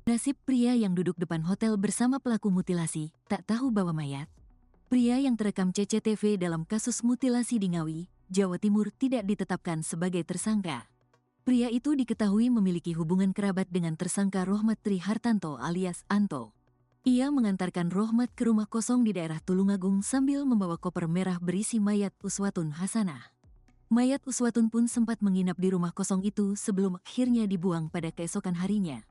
Nasib pria yang duduk depan hotel bersama pelaku mutilasi, tak tahu bawa mayat. Pria yang terekam CCTV dalam kasus mutilasi di Ngawi, Jawa Timur tidak ditetapkan sebagai tersangka. Pria itu diketahui memiliki hubungan kerabat dengan tersangka Rohmat Tri Hartanto alias Anto. Ia mengantarkan Rohmat ke rumah kosong di daerah Tulungagung sambil membawa koper merah berisi mayat Uswatun Hasanah. Mayat Uswatun pun sempat menginap di rumah kosong itu sebelum akhirnya dibuang pada keesokan harinya.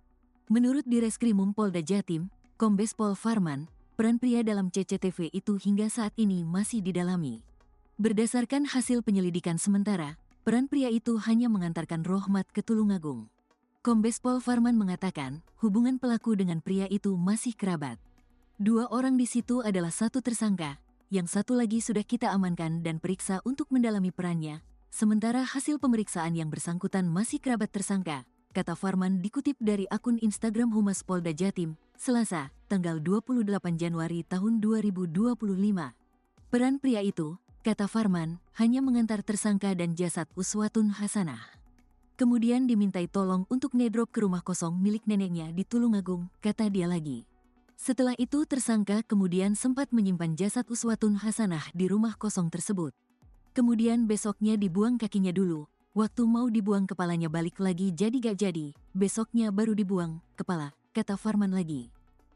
Menurut Direskrimum Polda Jatim, Kombes Pol Farman, peran pria dalam CCTV itu hingga saat ini masih didalami. Berdasarkan hasil penyelidikan sementara, peran pria itu hanya mengantarkan Rohmat ke Tulungagung. Kombes Pol Farman mengatakan, hubungan pelaku dengan pria itu masih kerabat. 2 orang di situ adalah satu tersangka, yang satu lagi sudah kita amankan dan periksa untuk mendalami perannya, sementara hasil pemeriksaan yang bersangkutan masih kerabat tersangka, kata Farman dikutip dari akun Instagram Humas Polda Jatim, Selasa, tanggal 28 Januari tahun 2025. Peran pria itu, kata Farman, hanya mengantar tersangka dan jasad Uswatun Hasanah. Kemudian dimintai tolong untuk ngedrop ke rumah kosong milik neneknya di Tulungagung, kata dia lagi. Setelah itu tersangka kemudian sempat menyimpan jasad Uswatun Hasanah di rumah kosong tersebut. Kemudian besoknya dibuang kakinya dulu. Waktu mau dibuang kepalanya balik lagi jadi gak jadi, besoknya baru dibuang kepala, kata Farman lagi.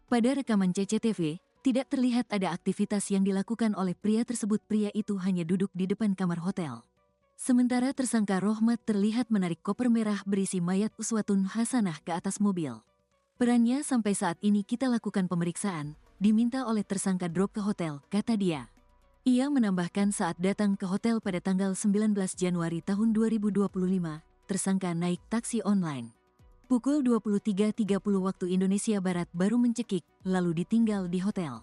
Pada rekaman CCTV, tidak terlihat ada aktivitas yang dilakukan oleh pria tersebut. Pria itu hanya duduk di depan kamar hotel. Sementara tersangka Rohmat terlihat menarik koper merah berisi mayat Uswatun Hasanah ke atas mobil. Perannya sampai saat ini kita lakukan pemeriksaan, diminta oleh tersangka drop ke hotel, kata dia. Ia menambahkan saat datang ke hotel pada tanggal 19 Januari tahun 2025, tersangka naik taksi online. Pukul 23.30 waktu Indonesia Barat baru mencekik, lalu ditinggal di hotel.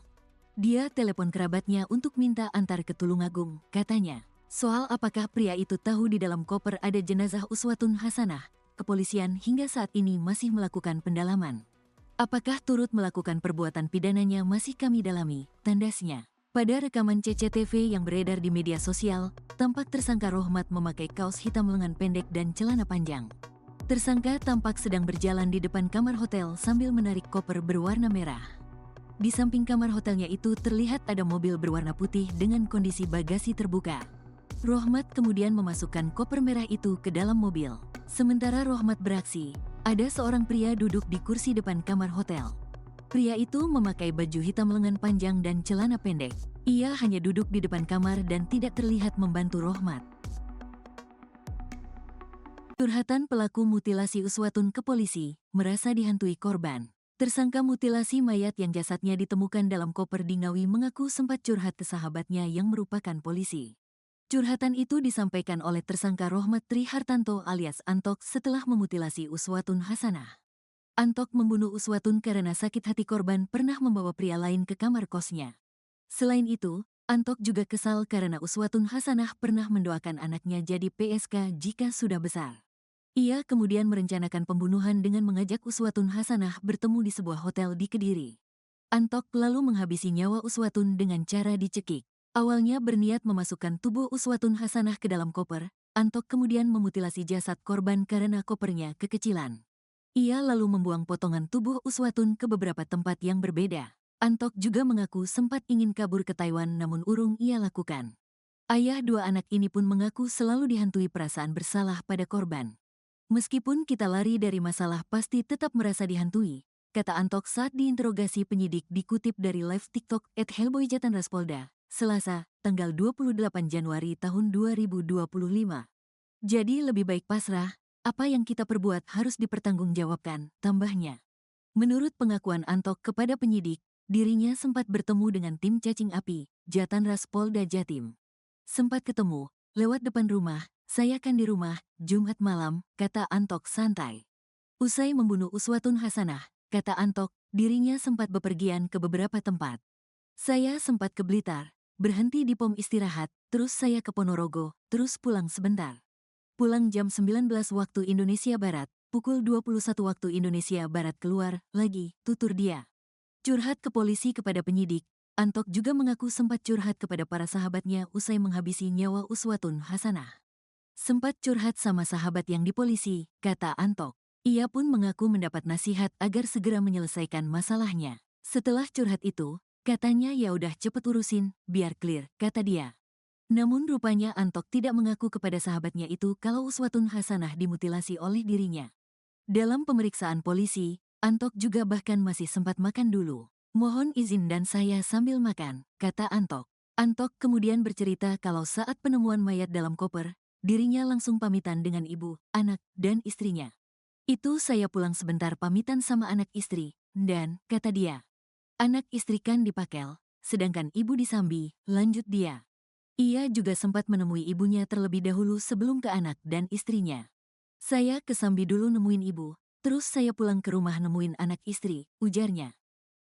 Dia telepon kerabatnya untuk minta antar ke Tulungagung, katanya. Soal apakah pria itu tahu di dalam koper ada jenazah Uswatun Hasanah, kepolisian hingga saat ini masih melakukan pendalaman. Apakah turut melakukan perbuatan pidananya masih kami dalami, tandasnya. Pada rekaman CCTV yang beredar di media sosial, tampak tersangka Rohmat memakai kaos hitam lengan pendek dan celana panjang. Tersangka tampak sedang berjalan di depan kamar hotel sambil menarik koper berwarna merah. Di samping kamar hotelnya itu terlihat ada mobil berwarna putih dengan kondisi bagasi terbuka. Rohmat kemudian memasukkan koper merah itu ke dalam mobil. Sementara Rohmat beraksi, ada seorang pria duduk di kursi depan kamar hotel. Pria itu memakai baju hitam lengan panjang dan celana pendek. Ia hanya duduk di depan kamar dan tidak terlihat membantu Rohmat. Curhatan pelaku mutilasi Uswatun ke polisi, merasa dihantui korban. Tersangka mutilasi mayat yang jasadnya ditemukan dalam koper di Ngawi mengaku sempat curhat ke sahabatnya yang merupakan polisi. Curhatan itu disampaikan oleh tersangka Rohmat Tri Hartanto alias Antok setelah memutilasi Uswatun Hasanah. Antok membunuh Uswatun karena sakit hati korban pernah membawa pria lain ke kamar kosnya. Selain itu, Antok juga kesal karena Uswatun Hasanah pernah mendoakan anaknya jadi PSK jika sudah besar. Ia kemudian merencanakan pembunuhan dengan mengajak Uswatun Hasanah bertemu di sebuah hotel di Kediri. Antok lalu menghabisi nyawa Uswatun dengan cara dicekik. Awalnya berniat memasukkan tubuh Uswatun Hasanah ke dalam koper, Antok kemudian memutilasi jasad korban karena kopernya kekecilan. Ia lalu membuang potongan tubuh Uswatun ke beberapa tempat yang berbeda. Antok juga mengaku sempat ingin kabur ke Taiwan namun urung ia lakukan. Ayah 2 anak ini pun mengaku selalu dihantui perasaan bersalah pada korban. Meskipun kita lari dari masalah pasti tetap merasa dihantui, kata Antok saat diinterogasi penyidik dikutip dari live TikTok @helboyjatanraspolda, Selasa, tanggal 28 Januari tahun 2025. Jadi lebih baik pasrah, apa yang kita perbuat harus dipertanggungjawabkan, tambahnya. Menurut pengakuan Antok kepada penyidik, dirinya sempat bertemu dengan tim cacing api, Jatanras Polda Jatim. Sempat ketemu, lewat depan rumah, saya kan di rumah, Jumat malam, kata Antok santai. Usai membunuh Uswatun Hasanah, kata Antok, dirinya sempat bepergian ke beberapa tempat. Saya sempat ke Blitar, berhenti di pom istirahat, terus saya ke Ponorogo, terus pulang sebentar. Pulang jam 19 waktu Indonesia Barat, pukul 21 waktu Indonesia Barat keluar, lagi, tutur dia. Curhat ke polisi kepada penyidik, Antok juga mengaku sempat curhat kepada para sahabatnya usai menghabisi nyawa Uswatun Hasanah. Sempat curhat sama sahabat yang di polisi, kata Antok. Ia pun mengaku mendapat nasihat agar segera menyelesaikan masalahnya. Setelah curhat itu, katanya ya udah cepet urusin, biar clear, kata dia. Namun rupanya Antok tidak mengaku kepada sahabatnya itu kalau Uswatun Hasanah dimutilasi oleh dirinya. Dalam pemeriksaan polisi, Antok juga bahkan masih sempat makan dulu. Mohon izin dan saya sambil makan, kata Antok. Antok kemudian bercerita kalau saat penemuan mayat dalam koper, dirinya langsung pamitan dengan ibu, anak, dan istrinya. Itu saya pulang sebentar pamitan sama anak istri, dan, kata dia, anak istri kan di Pakel, sedangkan ibu di Sambi, lanjut dia. Ia juga sempat menemui ibunya terlebih dahulu sebelum ke anak dan istrinya. Saya ke Sambi dulu nemuin ibu, terus saya pulang ke rumah nemuin anak istri, ujarnya.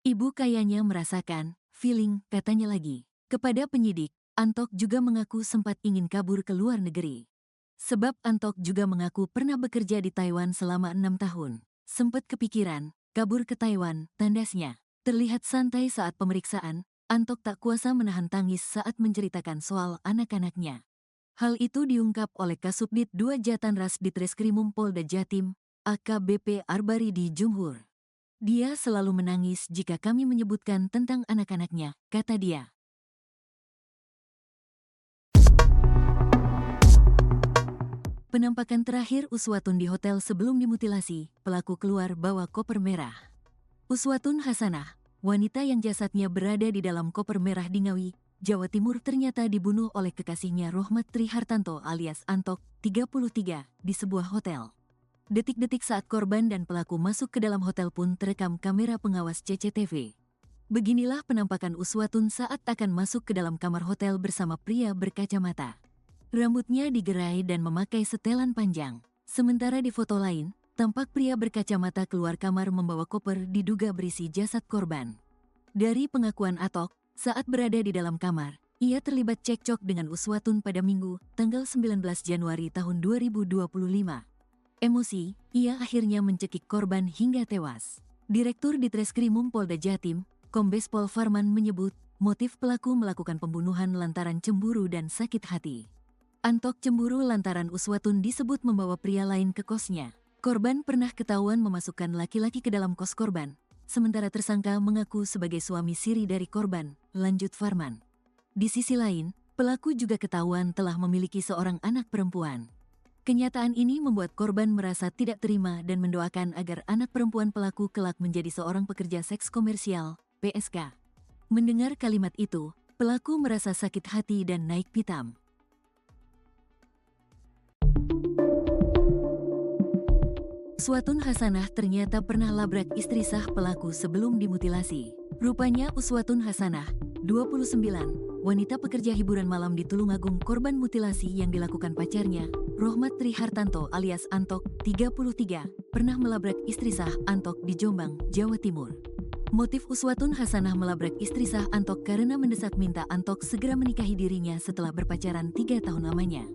Ibu kayaknya merasakan, feeling, katanya lagi. Kepada penyidik, Antok juga mengaku sempat ingin kabur ke luar negeri. Sebab Antok juga mengaku pernah bekerja di Taiwan selama 6 tahun. Sempat kepikiran, kabur ke Taiwan, tandasnya. Terlihat santai saat pemeriksaan, Antok tak kuasa menahan tangis saat menceritakan soal anak-anaknya. Hal itu diungkap oleh Kasubdit 2 Jatanras Ditreskrimum Polda Jatim, AKBP Arbaridi Jumhur. Dia selalu menangis jika kami menyebutkan tentang anak-anaknya, kata dia. Penampakan terakhir Uswatun di hotel sebelum dimutilasi, pelaku keluar bawa koper merah. Uswatun Hasanah, wanita yang jasadnya berada di dalam koper merah di Ngawi, Jawa Timur ternyata dibunuh oleh kekasihnya Rohmat Trihartanto alias Antok, 33, di sebuah hotel. Detik-detik saat korban dan pelaku masuk ke dalam hotel pun terekam kamera pengawas CCTV. Beginilah penampakan Uswatun saat akan masuk ke dalam kamar hotel bersama pria berkacamata. Rambutnya digerai dan memakai setelan panjang. Sementara di foto lain, tampak pria berkacamata keluar kamar membawa koper diduga berisi jasad korban. Dari pengakuan Atok, saat berada di dalam kamar, ia terlibat cekcok dengan Uswatun pada Minggu, tanggal 19 Januari tahun 2025. Emosi, ia akhirnya mencekik korban hingga tewas. Direktur Ditreskrimum Polda Jatim, Kombes Pol Farman menyebut, motif pelaku melakukan pembunuhan lantaran cemburu dan sakit hati. Antok cemburu lantaran Uswatun disebut membawa pria lain ke kosnya. Korban pernah ketahuan memasukkan laki-laki ke dalam kos korban, sementara tersangka mengaku sebagai suami siri dari korban, lanjut Farman. Di sisi lain, pelaku juga ketahuan telah memiliki seorang anak perempuan. Kenyataan ini membuat korban merasa tidak terima dan mendoakan agar anak perempuan pelaku kelak menjadi seorang pekerja seks komersial, PSK. Mendengar kalimat itu, pelaku merasa sakit hati dan naik pitam. Uswatun Hasanah ternyata pernah labrak istri sah pelaku sebelum dimutilasi. Rupanya Uswatun Hasanah, 29, wanita pekerja hiburan malam di Tulungagung korban mutilasi yang dilakukan pacarnya, Rohmat Trihartanto alias Antok, 33, pernah melabrak istri sah Antok di Jombang, Jawa Timur. Motif Uswatun Hasanah melabrak istri sah Antok karena mendesak minta Antok segera menikahi dirinya setelah berpacaran 3 tahun lamanya.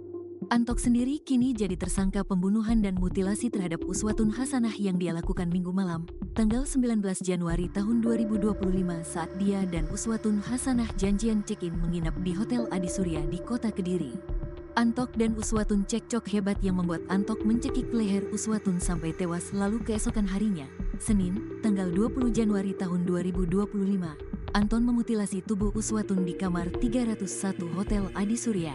Antok sendiri kini jadi tersangka pembunuhan dan mutilasi terhadap Uswatun Hasanah yang dia lakukan Minggu malam, tanggal 19 Januari tahun 2025 saat dia dan Uswatun Hasanah janjian check-in menginap di Hotel Adi Surya di Kota Kediri. Antok dan Uswatun cekcok hebat yang membuat Antok mencekik leher Uswatun sampai tewas lalu keesokan harinya, Senin, tanggal 20 Januari tahun 2025, Anton memutilasi tubuh Uswatun di kamar 301 Hotel Adi Surya.